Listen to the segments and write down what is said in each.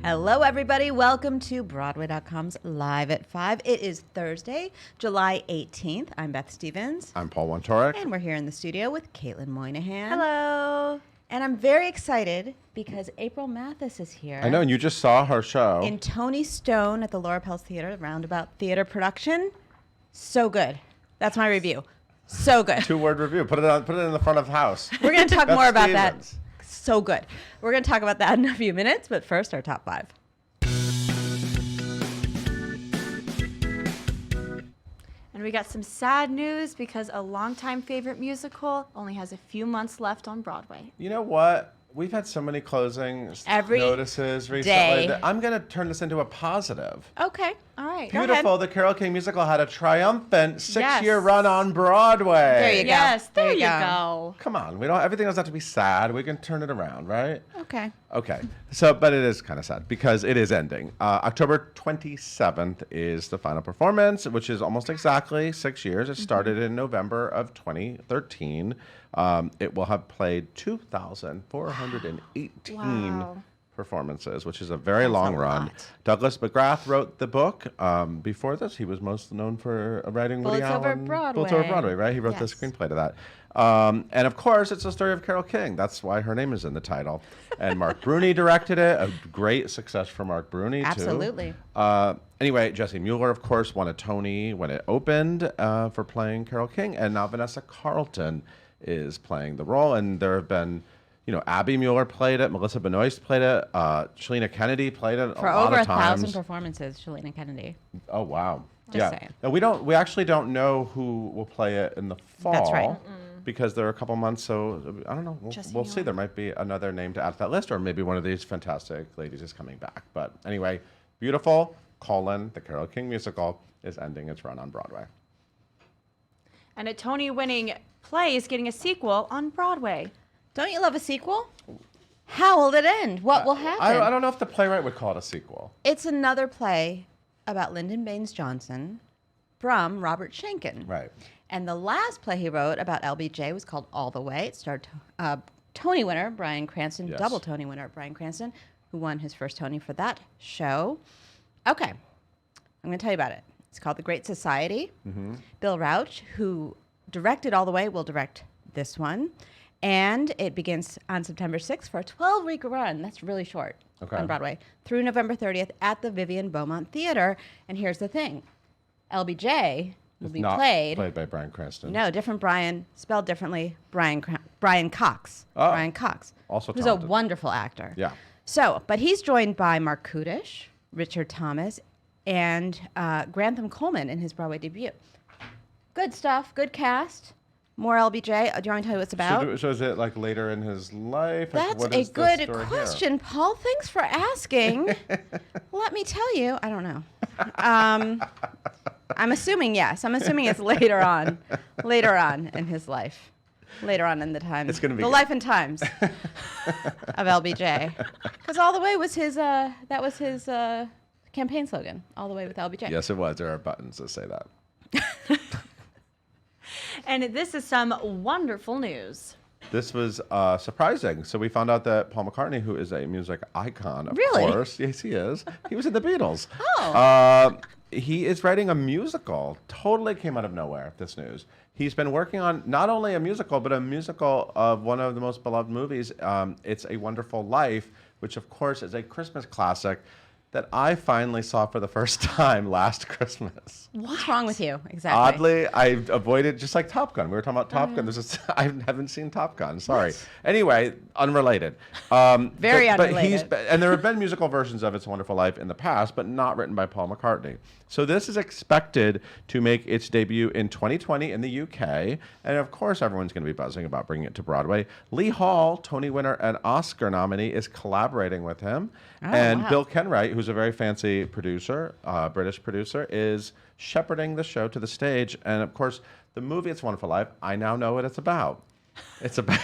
Hello, everybody. Welcome to Broadway.com's Live at 5. It is Thursday, July 18th. I'm Beth Stevens. I'm Paul Wontorek. And we're here in the studio with Caitlin Moynihan. Hello. And I'm very excited because April Matthis is here. I know, and you just saw her show. In Toni Stone at the Laura Pels Theater, Roundabout Theater production. So good. That's my review. So good. 2-word review. Put it in the front of the house. We're going to talk more about Stevens. that. So good. We're going to talk about that in a few minutes, but first, our top 5. And we got some sad news because a longtime favorite musical only has a few months left on Broadway. You know what? We've had so many closing Every notices recently day. that I'm going to turn this into a positive. Okay. All right. Beautiful. The Carole King musical had a triumphant 6-year Yes. run on Broadway. There you go. Yes, there you go. go. Come on. We don't. Everything doesn't have to be sad. We can turn it around, right? Okay. Okay. So, but it is kind of sad because it is ending. October 27th is the final performance, which is almost exactly 6 years. It started in November of 2013. It will have played 2,418 Wow. performances, which is a very That's long a run. lot. Douglas McGrath wrote the book. Before this, he was most known for writing Woody Bullets Over Allen. Broadway. Bullets Over Broadway, right? He wrote the Yes. screenplay to that. And of course, it's the story of Carole King. That's why her name is in the title. And Mark Bruni directed it. A great success for Mark Bruni, too. Absolutely. Anyway, Jesse Mueller, of course, won a Tony when it opened for playing Carole King. And now Vanessa Carlton is playing the role. And there have been, Abby Mueller played it. Melissa Benoist played it. Shalina Kennedy played it For a lot over of 1,000 times. performances, Shalina Kennedy. Oh, wow. Just saying. And we actually don't know who will play it in the fall. That's right. Because there are a couple months, so I don't know. We'll see. There might be another name to add to that list, or maybe one of these fantastic ladies is coming back. But anyway, beautiful. The Carole King musical is ending its run on Broadway. And a Tony-winning play is getting a sequel on Broadway. Don't you love a sequel? How will it end? What will happen? I don't know if the playwright would call it a sequel. It's another play about Lyndon Baines Johnson from Robert Schenken. Right. And the last play he wrote about LBJ was called All the Way. It starred Tony winner Bryan Cranston, Yes. double Tony winner Bryan Cranston, who won his first Tony for that show. Okay, I'm going to tell you about it. It's called The Great Society. Mm-hmm. Bill Rauch, who directed All the Way, will direct this one. And it begins on September 6th for a 12-week run. That's really short on Broadway. Through November 30th at the Vivian Beaumont Theater. And here's the thing. LBJ will be Not played by Bryan Cranston. no, different Brian, spelled differently. Brian Cox. Oh. Brian Cox. Also who's talented. a wonderful actor. Yeah. So, but he's joined by Mark Kudish, Richard Thomas, and Grantham Coleman in his Broadway debut. Good stuff. Good cast. More LBJ. Do you want me to tell you what it's about? So is it like later in his life? Like, That's what a is the good story question, Paul. Thanks for asking. Let me tell you. I don't know. I'm assuming yes. I'm assuming it's later on in his life. Later on in the time. It's gonna be the good. life and times of LBJ. Because All the Way was his. That was his campaign slogan. All the Way with LBJ. Here? Yes, it was. There are buttons that say that. And this is some wonderful news. This was surprising. So we found out that Paul McCartney, who is a music icon, of Really? course, yes, he is. He was in the Beatles. Oh. He is writing a musical. Totally came out of nowhere, this news. He's been working on not only a musical, but a musical of one of the most beloved movies, It's a Wonderful Life, which, of course, is a Christmas classic that I finally saw for the first time last Christmas. What's wrong with you? Exactly. Oddly, I avoided, just like Top Gun. We were talking about Top Gun. I haven't seen Top Gun. Sorry. Anyway, unrelated. Very unrelated. And there have been musical versions of It's a Wonderful Life in the past, but not written by Paul McCartney. So this is expected to make its debut in 2020 in the UK. And of course, everyone's going to be buzzing about bringing it to Broadway. Lee Hall, Tony winner and Oscar nominee, is collaborating with him. And wow. Bill Kenwright, who's a very fancy producer, British producer, is shepherding the show to the stage. And of course, the movie It's a Wonderful Life, I now know what it's about. It's about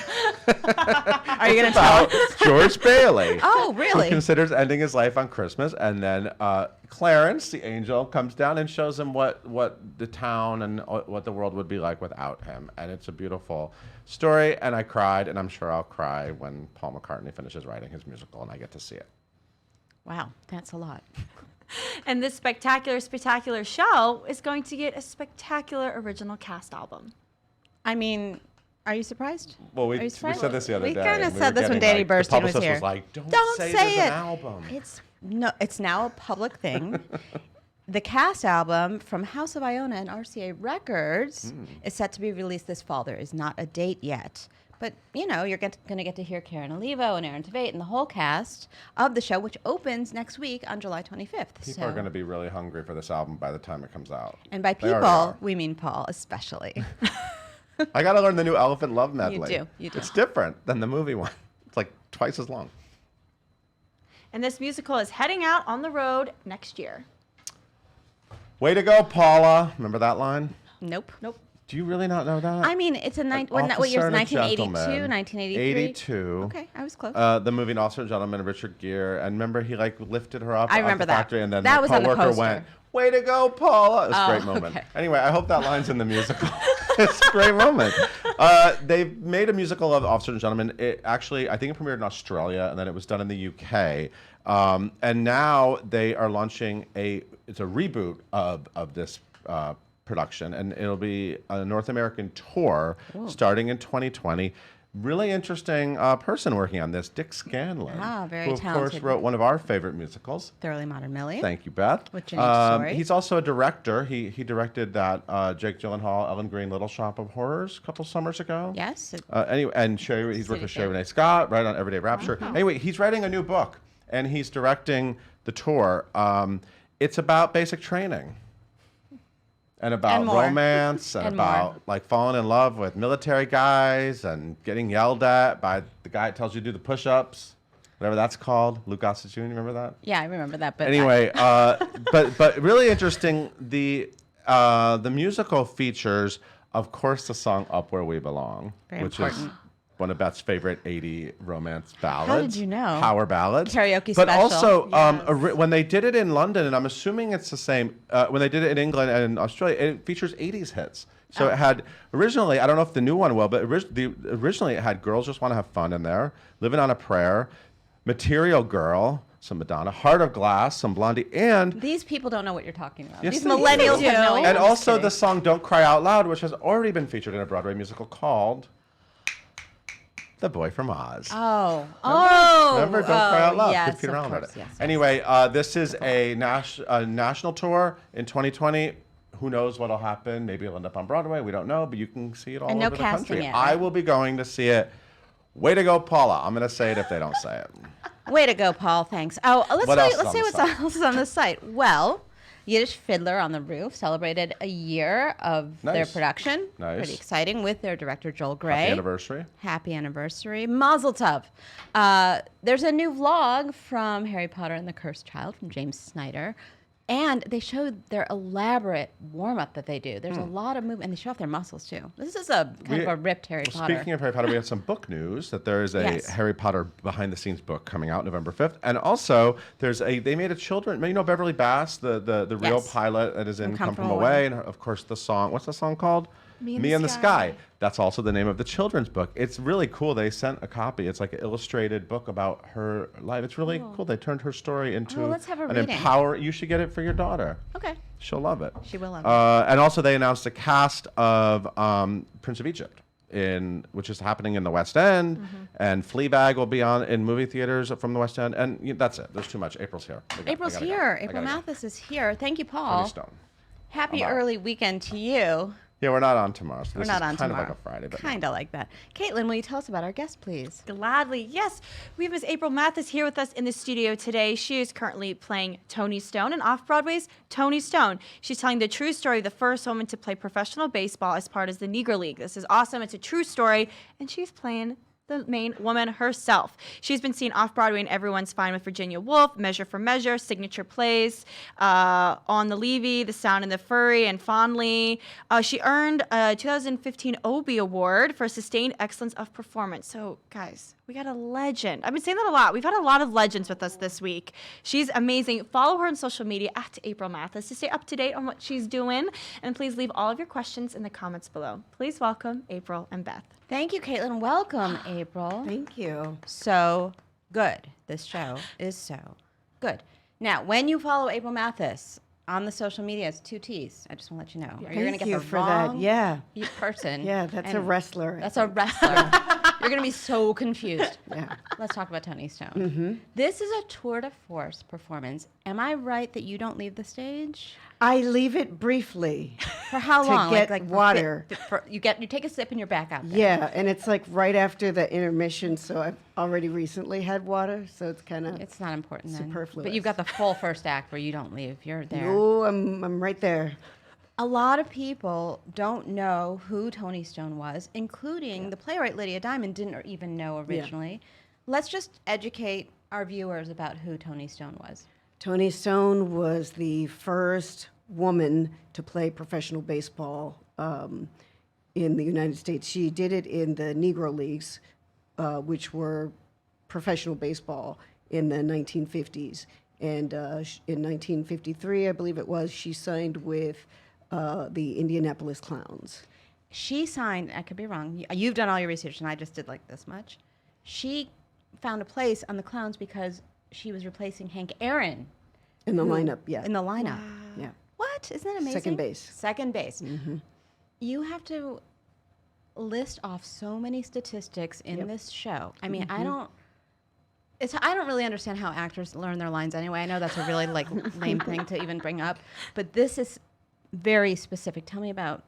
Are you going to tell us? George Bailey. Oh, really? Who considers ending his life on Christmas, and then Clarence, the angel, comes down and shows him what the town and what the world would be like without him. And it's a beautiful story, and I cried, and I'm sure I'll cry when Paul McCartney finishes writing his musical and I get to see it. Wow, that's a lot. And this spectacular show is going to get a spectacular original cast album. I mean, are you surprised? Well, we Are you surprised? said this the other day. We kind of and said were this when getting, Danny like, Burstein was The publicist here. was like, don't say say there's it. an album. It's now a public thing. The cast album from House of Iona and RCA Records is set to be released this fall. There is not a date yet. But, you know, you're going to get to hear Karen Olivo and Aaron Tveit and the whole cast of the show, which opens next week on July 25th. People are going to be really hungry for this album by the time it comes out. And by They already people, are. we mean Paul especially. I got to learn the new Elephant Love medley. You do. It's different than the movie one. It's like twice as long. And this musical is heading out on the road next year. Way to go, Paula. Remember that line? Nope. Do you really not know that? I mean, it's what year is 1982, 1983? 82. Okay, I was close. The movie An Officer and Gentleman, Richard Gere. And remember, he like lifted her up I out remember the that. factory, and then That the was on the coworker poster. went, way to go, Paula. It was a great moment. okay. Anyway, I hope that line's in the musical. It's a great moment. They've made a musical of Officer and Gentleman. It actually, I think it premiered in Australia, and then it was done in the UK. And now they are launching it's a reboot of this production, and it'll be a North American tour starting in 2020. Really interesting person working on this, Dick Scanlon, very who of talented. course wrote one of our favorite musicals. Thoroughly Modern Millie. Thank you, Beth. With Janice Story. He's also a director. He directed that Jake Gyllenhaal, Ellen Green, Little Shop of Horrors a couple summers ago. Yes. Anyway, and he's worked with City Sherry Renee Scott, right, on Everyday Rapture. Anyway, he's writing a new book, and he's directing the tour. It's about basic training. And about more. romance and And about more. like falling in love with military guys and getting yelled at by the guy that tells you to do the push-ups, whatever that's called. Luke Gossett Jr., remember that? Yeah, I remember that. But Anyway, but really interesting. The musical features, of course, the song "Up Where We Belong," Very which important. is one of Beth's favorite 80 romance ballads. How did you know? Power ballads. Karaoke but special. also, when they did it in London, and I'm assuming it's the same, when they did it in England and Australia, it features 80s hits. So it had, originally, I don't know if the new one will, but originally it had Girls Just Want to Have Fun in there, Living on a Prayer, Material Girl, some Madonna, Heart of Glass, some Blondie, and... these people don't know what you're talking about. Yes, These they millennials do. have no idea. And I'm just also kidding. the song Don't Cry Out Loud, which has already been featured in a Broadway musical called The Boy from Oz. Remember? Don't Cry Out Loud. Yes, Peter of Allen wrote course, it. yes. Anyway, this is a national tour in 2020. Who knows what'll happen? Maybe it'll end up on Broadway. We don't know, but you can see it all And no over the casting country. yet, I right? will be going to see it. Way to go, Paula. I'm going to say it if they don't say it. Way to go, Paul. Thanks. Oh, let's What else is say on what the site? else is on the site. Well, Yiddish Fiddler on the Roof celebrated a year of their Nice. production. Nice. Pretty exciting with their director, Joel Gray. Happy anniversary. Happy anniversary. Mazel tov. There's a new vlog from Harry Potter and the Cursed Child from James Snyder. And they showed their elaborate warm-up that they do. There's a lot of movement, and they show off their muscles, too. This is a kind of a ripped Harry Potter. Speaking of Harry Potter, we have some book news that there is a Yes. Harry Potter behind-the-scenes book coming out November 5th. And also, they made a children, Beverly Bass, the real Yes. pilot that is in From Come From Away. And of course, the song, what's the song called? Me in the Sky. Sky. That's also the name of the children's book. It's really cool. They sent a copy. It's like an illustrated book about her life. It's really cool. They turned her story into Oh, let's have a an reading. You should get it for your daughter. Okay. She'll love it. She will love it. And also, they announced a cast of Prince of Egypt, which is happening in the West End, and Fleabag will be on in movie theaters from the West End, and that's it. There's too much. April's here. April's here. April Matthis is here. Thank you, Paul. Toni Stone. Happy I'm out. early weekend to you. Yeah, we're not on tomorrow. So We're this not is on kind tomorrow. of like a Friday, but Kind of like that. Caitlin, will you tell us about our guest, please? Gladly. Yes, we have Ms. April Matthis here with us in the studio today. She is currently playing Toni Stone in Off-Broadway's Toni Stone. She's telling the true story of the first woman to play professional baseball as part of the Negro League. This is awesome. It's a true story, and she's playing the main woman herself. She's been seen off-Broadway in Everyone's Fine with Virginia Woolf, Measure for Measure, Signature Plays, On the Levee, The Sound and the Fury, and Fondly. She earned a 2015 Obie Award for Sustained Excellence of Performance. So, guys, we got a legend. I've been saying that a lot. We've had a lot of legends with us this week. She's amazing. Follow her on social media at April Matthis to stay up to date on what she's doing. And please leave all of your questions in the comments below. Please welcome April and Beth. Thank you, Caitlin. Welcome, April. Thank you. So good. This show is so Good. Now, when you follow April Matthis on the social media, it's 2 T's. I just want to let you know. Or you're going to get the for wrong that. Yeah. person. Yeah, that's a and wrestler. That's a wrestler. You're going to be so confused. Yeah. Let's talk about Toni Stone. This is a tour de force performance. Am I right that you don't leave the stage? I leave it briefly. For how To long? get like water. You take a sip and you're back out there. Yeah, and it's like right after the intermission, so I've already recently had water, so it's kind of It's not important then. superfluous. But you've got the full first act where you don't leave. You're there. Oh, I'm right there. A lot of people don't know who Toni Stone was, including the playwright Lydia Diamond didn't even know originally. Let's just educate our viewers about who Toni Stone was. Toni Stone was the first woman to play professional baseball in the United States. She did it in the Negro Leagues, which were professional baseball in the 1950s. And in 1953, I believe it was, she signed with the Indianapolis Clowns. She signed, I could be wrong, you've done all your research and I just did like this much. She found a place on the Clowns because she was replacing Hank Aaron. In the lineup, yeah. In the lineup. Yeah. What? Isn't that amazing? Second base. Second base. You have to list off so many statistics in this show. I mean, I don't really understand how actors learn their lines anyway. I know that's a really like lame thing to even bring up, but this is very specific. Tell me about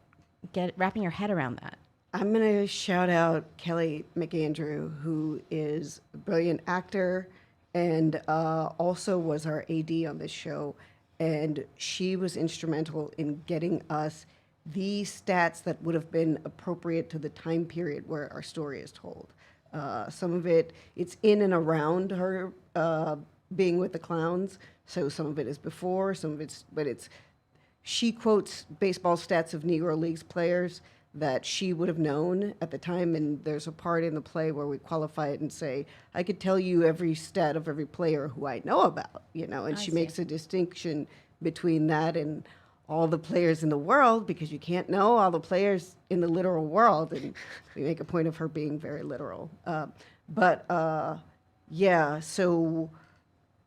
wrapping your head around that. I'm going to shout out Kelly McAndrew, who is a brilliant actor and also was our AD on this show. And she was instrumental in getting us the stats that would have been appropriate to the time period where our story is told. Some of it's in and around her being with the Clowns. So some of it is before, she quotes baseball stats of Negro Leagues players that she would have known at the time, and there's a part in the play where we qualify it and say, I could tell you every stat of every player who I know about, and she makes a distinction between that and all the players in the world, because you can't know all the players in the literal world, and we make a point of her being very literal. So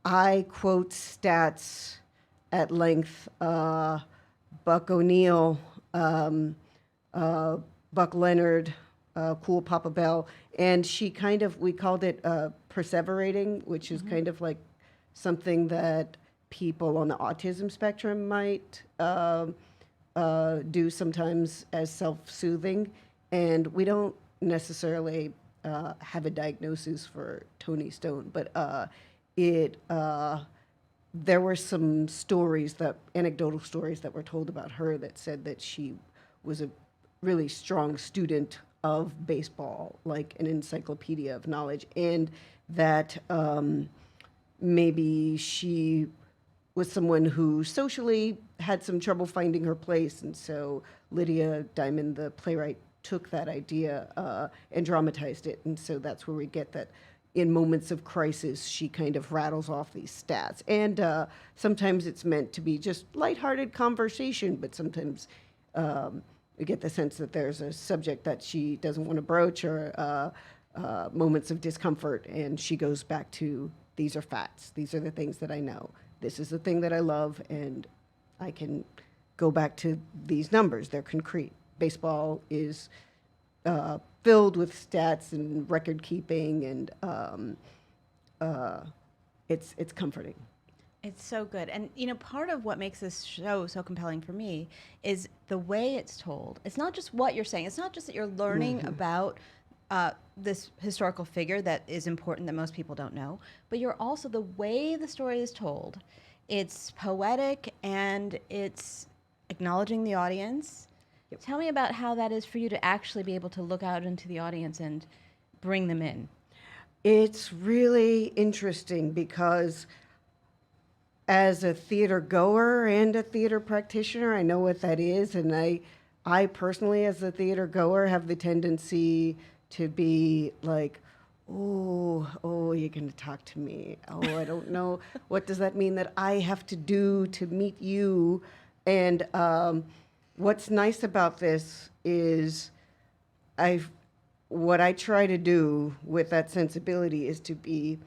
I quote stats at length. Buck O'Neill, Buck Leonard, Cool Papa Bell, and we called it perseverating, which is kind of like something that people on the autism spectrum might do sometimes as self-soothing, and we don't necessarily have a diagnosis for Toni Stone, but there were some anecdotal stories that were told about her that said that she was a really strong student of baseball, like an encyclopedia of knowledge, and that maybe she was someone who socially had some trouble finding her place, and so Lydia Diamond, the playwright, took that idea and dramatized it, and so that's where we get that in moments of crisis, she kind of rattles off these stats. And sometimes it's meant to be just lighthearted conversation, but sometimes we get the sense that there's a subject that she doesn't want to broach or moments of discomfort, and she goes back to, these are facts. These are the things that I know. This is the thing that I love, and I can go back to these numbers. They're concrete. Baseball is filled with stats and record keeping, and it's comforting. It's so good. And, part of what makes this show so compelling for me is the way it's told. It's not just what you're saying. It's not just that you're learning about this historical figure that is important that most people don't know, but you're also, the way the story is told, it's poetic and it's acknowledging the audience. Yep. Tell me about how that is for you to actually be able to look out into the audience and bring them in. It's really interesting because as a theater goer and a theater practitioner, I know what that is. And I personally, as a theater goer, have the tendency to be like, oh, you're going to talk to me. Oh, I don't know. What does that mean that I have to do to meet you? And what's nice about this is what I try to do with that sensibility is to be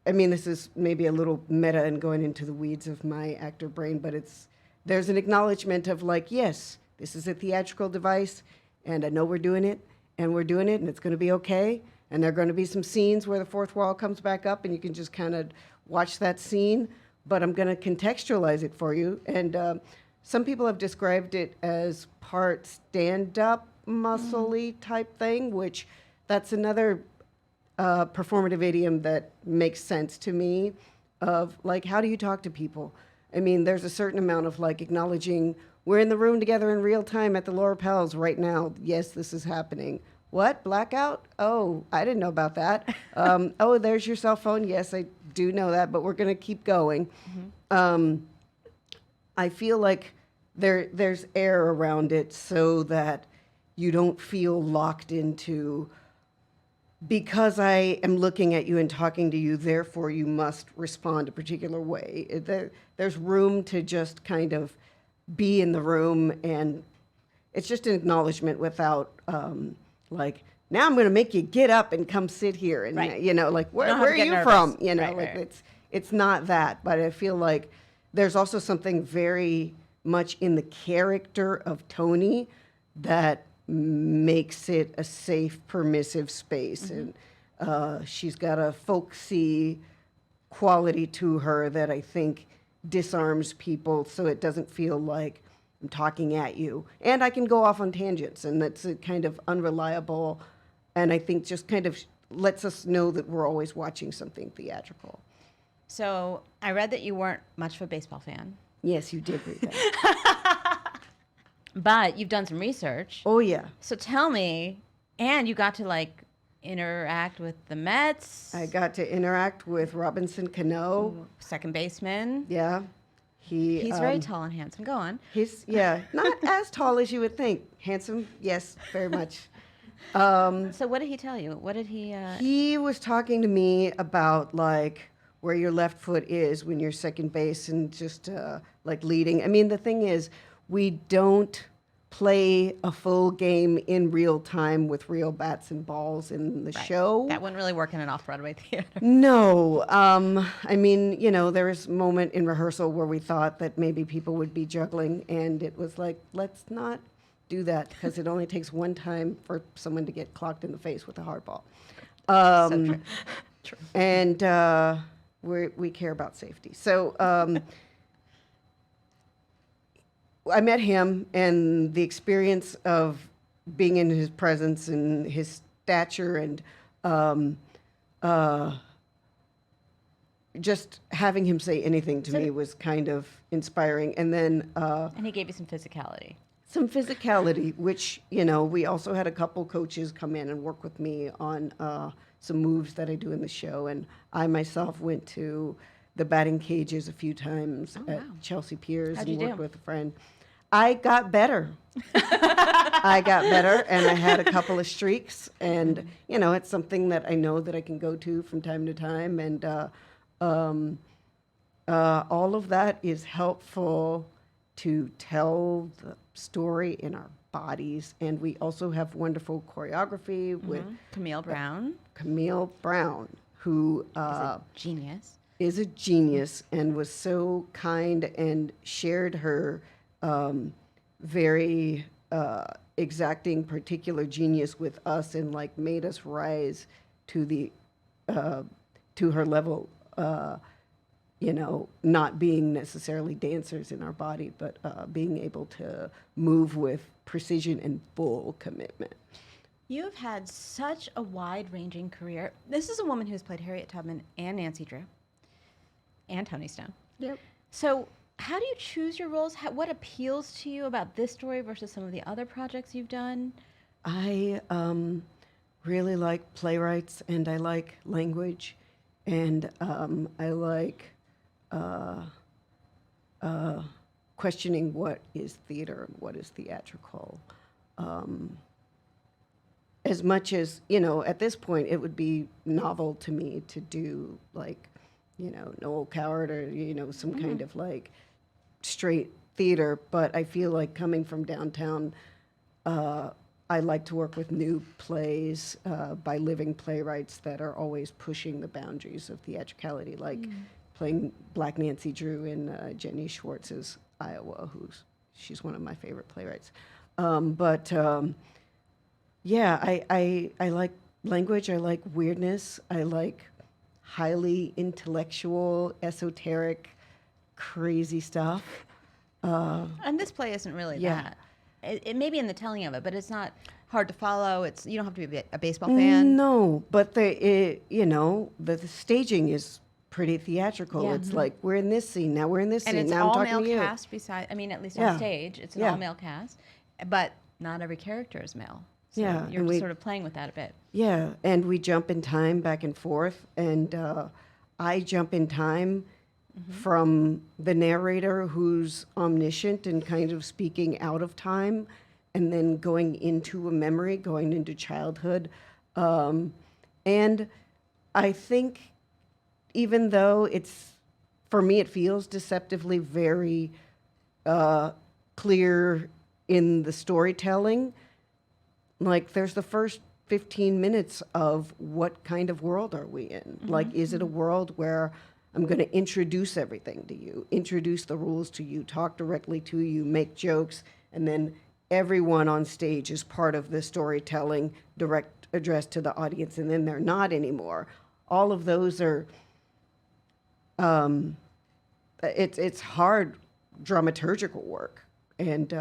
I mean, this is maybe a little meta and going into the weeds of my actor brain, but there's an acknowledgement of like, yes, this is a theatrical device, and I know we're doing it, and it's going to be okay. And there are going to be some scenes where the fourth wall comes back up, and you can just kind of watch that scene. But I'm going to contextualize it for you. And some people have described it as part stand-up muscle-y type thing, which that's another performative idiom that makes sense to me of like, how do you talk to people? I mean, there's a certain amount of like acknowledging we're in the room together in real time at the Laura Pels right now. Yes, this is happening. What? Blackout? Oh, I didn't know about that. Oh, there's your cell phone. Yes, I do know that, but we're going to keep going. I feel like there's air around it so that you don't feel locked into, because I am looking at you and talking to you, therefore you must respond a particular way. There's room to just kind of be in the room, and it's just an acknowledgement without like, now I'm going to make you get up and come sit here, and Right. you know, like where are you nervous. from? You know, Right, like right. it's not that, but I feel like there's also something very much in the character of Toni that makes it a safe, permissive space, and she's got a folksy quality to her that I think disarms people, so it doesn't feel like I'm talking at you. And I can go off on tangents, and that's a kind of unreliable, and I think just kind of lets us know that we're always watching something theatrical. So I read that you weren't much of a baseball fan, Yes, you did read that. but you've done some research. Oh, yeah. So tell me, and you got to like interact with the Mets, I got to interact with Robinson Cano. second baseman. Yeah. He's very tall and handsome. Go on. He's, yeah, not as tall as you would think. Handsome, yes, very much. So what did he tell you? What did he? He was talking to me about like where your left foot is when you're second base and just like leading. I mean, the thing is, we don't play a full game in real time with real bats and balls in the show. That wouldn't really work in an off-Broadway theater. No. I mean, you know, there was a moment in rehearsal where we thought that maybe people would be juggling, and it was like, let's not do that, because it only takes one time for someone to get clocked in the face with a hard ball. So true. And we care about safety. So I met him, and the experience of being in his presence and his stature, and just having him say anything to me was kind of inspiring. And then And he gave you some physicality. some physicality, which, you know, we also had a couple coaches come in and work with me on some moves that I do in the show. And I myself went to the batting cages a few times at Chelsea Piers How'd and you worked do? with a friend. I got better. I got better, and I had a couple of streaks. And, you know, it's something that I know that I can go to from time to time. And all of that is helpful to tell the story in our bodies. And we also have wonderful choreography with Camille Brown Camille Brown, who is a genius. is a genius and was so kind and shared her very exacting particular genius with us, and like made us rise to the to her level, you know, not being necessarily dancers in our body, but being able to move with precision and full commitment. You've had such a wide-ranging career. This is a woman who's played Harriet Tubman and Nancy Drew and Toni Stone. Yep. So how do you choose your roles? What appeals to you about this story versus some of the other projects you've done? I really like playwrights, and I like language, and I like questioning what is theater and what is theatrical. As much as, you know, at this point, it would be novel to me to do like, you know, Noel Coward or, you know, some kind of like straight theater. But I feel like coming from downtown, I like to work with new plays by living playwrights that are always pushing the boundaries of theatricality, like playing Black Nancy Drew in Jenny Schwartz's Iowa, she's one of my favorite playwrights. Yeah, I like language. I like weirdness. I like highly intellectual, esoteric, crazy stuff. And this play isn't really that. It may be in the telling of it, but it's not hard to follow. You don't have to be a baseball fan. No, but the staging is pretty theatrical. Yeah. It's like we're in this scene now. We're in this And scene it's now. I'm all talking male to you. cast. At least Yeah. on stage, it's an Yeah. all male cast, but not every character is male. So Yeah, you're and just sort of playing with that a bit. Yeah, and we jump in time back and forth, and I jump in time from the narrator who's omniscient and kind of speaking out of time, and then going into a memory, going into childhood. And I think even though for me, it feels deceptively very clear in the storytelling, like there's the first 15 minutes of what kind of world are we in? Like, is it a world where I'm going to introduce everything to you, introduce the rules to you, talk directly to you, make jokes, and then everyone on stage is part of the storytelling, direct address to the audience, and then they're not anymore. All of those are, it's hard dramaturgical work. And,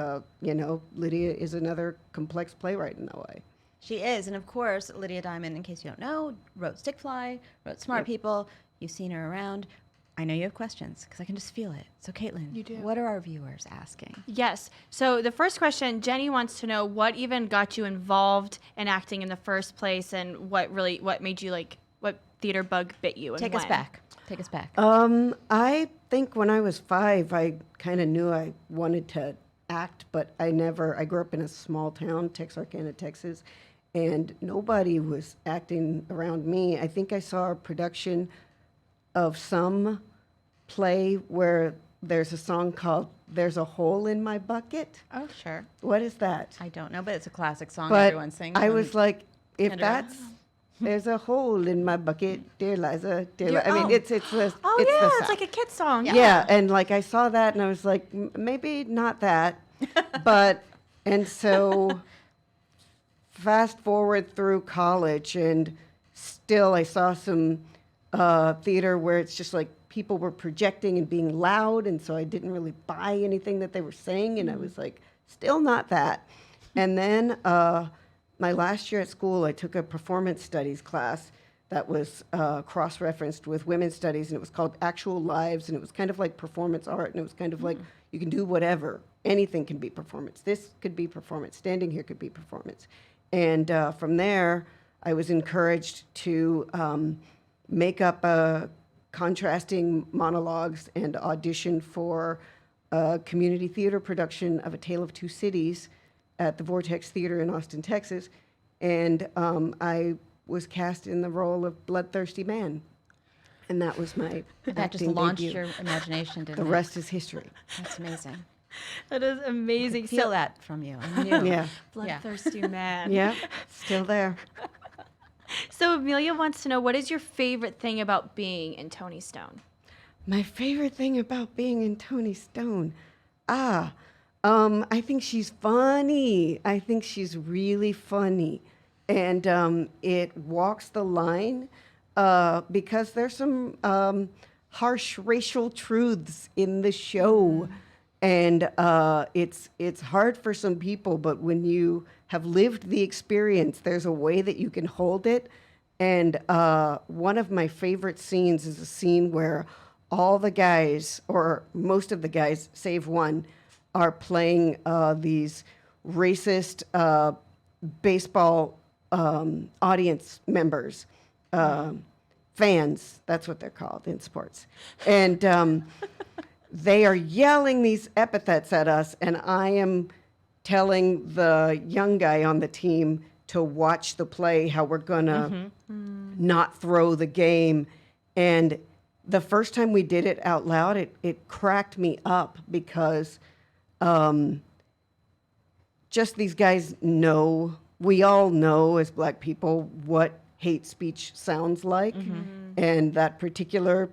Lydia is another complex playwright in that way. She is, and of course, Lydia Diamond, in case you don't know, wrote Stick Fly, wrote Smart People. You've seen her around. I know you have questions because I can just feel it. So, Caitlin, You do. What are our viewers asking? Yes. So the first question, Jenny wants to know what even got you involved in acting in the first place, and what made you what theater bug bit you? And Take us back. Take us back. I think when I was 5, I kind of knew I wanted to act, but I grew up in a small town, Texarkana, Texas, and nobody was acting around me. I think I saw a production of some play where there's a song called There's a Hole in My Bucket. Oh, sure. What is that? I don't know, but it's a classic song But everyone sings. I was like, if Tender. that's there's a hole in my bucket, dear Liza, dear Dear- I mean, oh. it's the Oh it's yeah, the it's sound. like a kid song. Yeah, and like I saw that and I was like, maybe not that, but and so fast forward through college and still I saw some theater where it's just like people were projecting and being loud, and so I didn't really buy anything that they were saying, and I was like, still not that. And then my last year at school, I took a performance studies class that was cross-referenced with women's studies, and it was called Actual Lives, and it was kind of like performance art, and it was kind of like you can do whatever. Anything can be performance. This could be performance. Standing here could be performance. And from there, I was encouraged to make up contrasting monologues and audition for a community theater production of A Tale of Two Cities at the Vortex Theater in Austin, Texas. And I was cast in the role of Bloodthirsty Man. And that was my that just acting launched debut. your imagination, didn't The it? rest is history. That's amazing. That is amazing. I feel that from you. I knew. Yeah. Bloodthirsty man. Yeah, still there. So Amelia wants to know, what is your favorite thing about being in Toni Stone? My favorite thing about being in Toni Stone, I think she's funny. I think she's really funny, and it walks the line because there's some harsh racial truths in the show, and it's hard for some people. But when you have lived the experience, there's a way that you can hold it. And one of my favorite scenes is a scene where all the guys, or most of the guys, save one, are playing these racist baseball audience members, fans, that's what they're called in sports. And they are yelling these epithets at us, and I am telling the young guy on the team to watch the play, how we're gonna not throw the game. And the first time we did it out loud, it cracked me up because just these guys know, we all know as Black people what hate speech sounds like, and that particular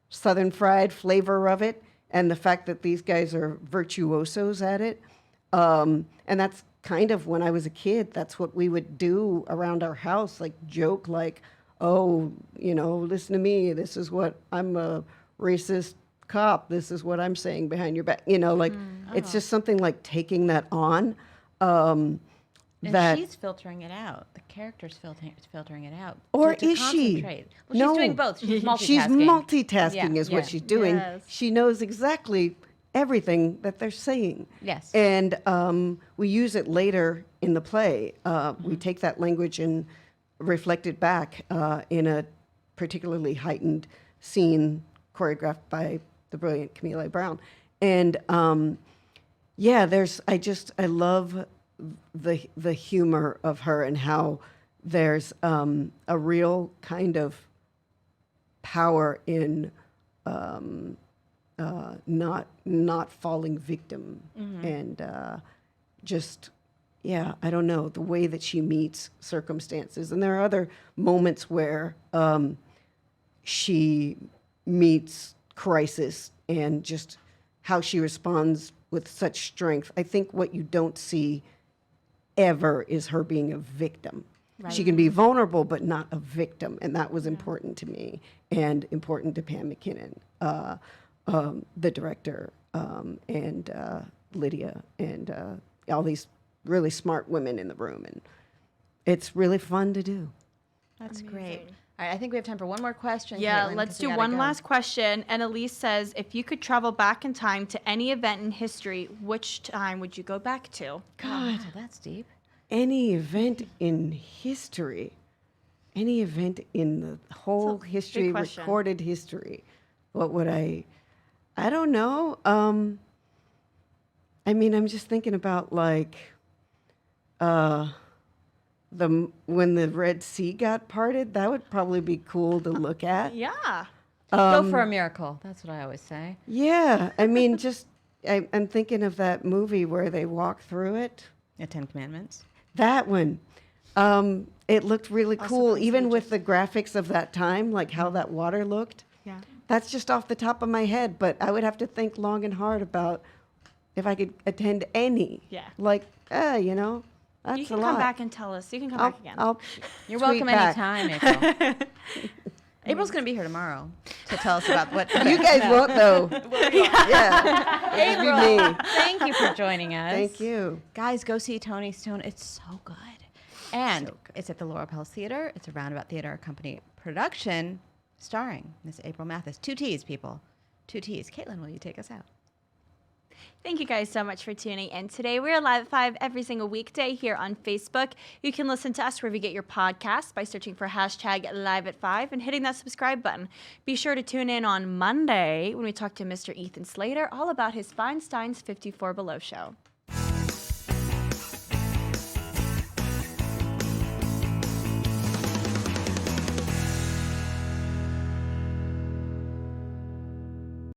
Southern fried flavor of it, and the fact that these guys are virtuosos at it. And that's kind of, when I was a kid, that's what we would do around our house, like joke like, oh, listen to me, this is what, I'm a racist cop, this is what I'm saying behind your back. It's just something like taking that on. And that she's filtering it out. The character's filtering it out. Or to is she? concentrate. Well, she's doing both. She's multitasking. She's multitasking Yeah. is what she's doing. Yes. She knows exactly everything that they're saying. Yes. And we use it later in the play. We take that language and reflect it back in a particularly heightened scene choreographed by the brilliant Camille Brown. And I love the humor of her and how there's a real kind of power in not falling victim, and I don't know, the way that she meets circumstances. And there are other moments where she meets crisis and just how she responds with such strength. I think what you don't see ever is her being a victim. Right. She can be vulnerable, but not a victim. And that was important to me and important to Pam McKinnon, the director, and Lydia, and all these really smart women in the room. And it's really fun to do. That's great. All right, I think we have time for one more question. Yeah, Caitlin, let's 'cause we do gotta one go. last question. And Elise says, if you could travel back in time to any event in history, which time would you go back to? God, that's deep. Any event in history, any event in the whole big history, question. recorded history, what would I don't know. I'm just thinking about when the Red Sea got parted. That would probably be cool to look at. Yeah. Go for a miracle. That's what I always say. Yeah, I'm thinking of that movie where they walk through it. The Ten Commandments. That one. It looked really cool, Prince even of with the graphics of that time, like how that water looked. Yeah. That's just off the top of my head, but I would have to think long and hard about if I could attend any. Yeah. That's You a can lot. come back and tell us. You can come back again. You're tweet welcome back. anytime, April. April's going to be here tomorrow to tell us about what You guys won't, though. Yeah. It'll be me. Thank you for joining us. Thank you. Guys, go see Toni Stone. It's so good. And it's at the Laura Pels Theater. It's a Roundabout Theater Company production starring Miss April Matthis. 2 T's, people. 2 T's. Caitlin, will you take us out? Thank you guys so much for tuning in today. We're live at 5 every single weekday here on Facebook. You can listen to us wherever you get your podcasts by searching for #live@5 and hitting that subscribe button. Be sure to tune in on Monday when we talk to Mr. Ethan Slater all about his Feinstein's 54 Below show.